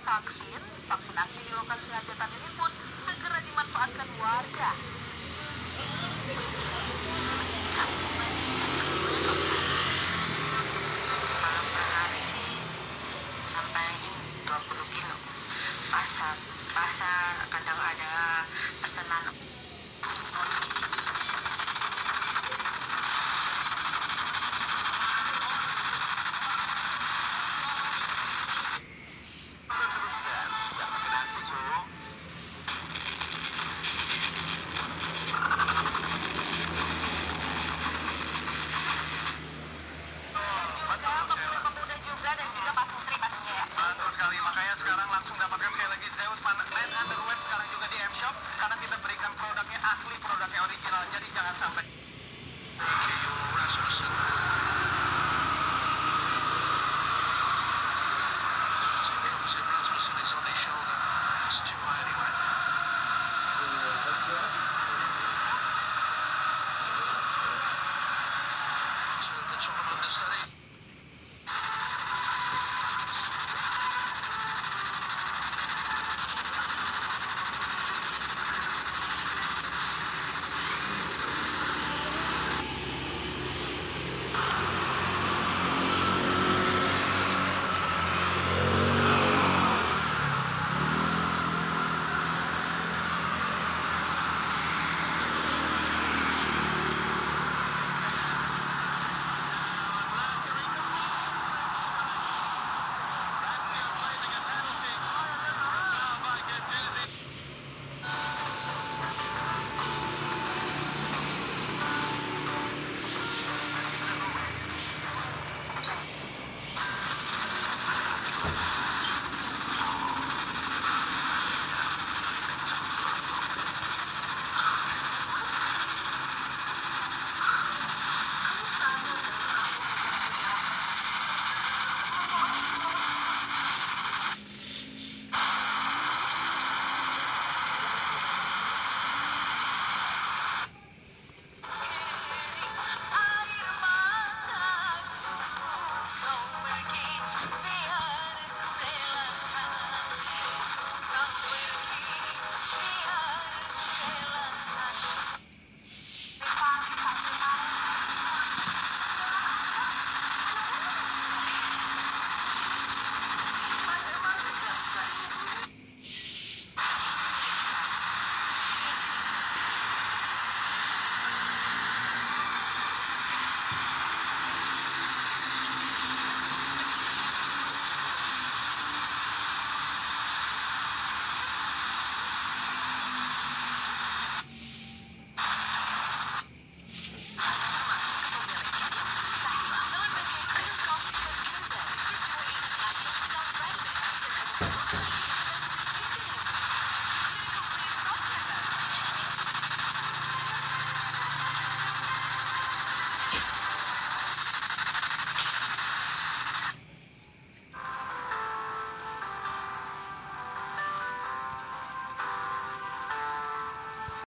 vaksin, vaksinasi di lokasi hajatan ini pun segera dimanfaatkan warga. Kalau per hari sih sampai 20 kilo. Pasar kadang ada pesanan. Sekali, makanya sekarang langsung dapatkan sekali lagi Zeus Man Underwear sekarang juga di M-Shop karena kita berikan produknya asli, produknya original, jadi jangan sampai the top of understudy.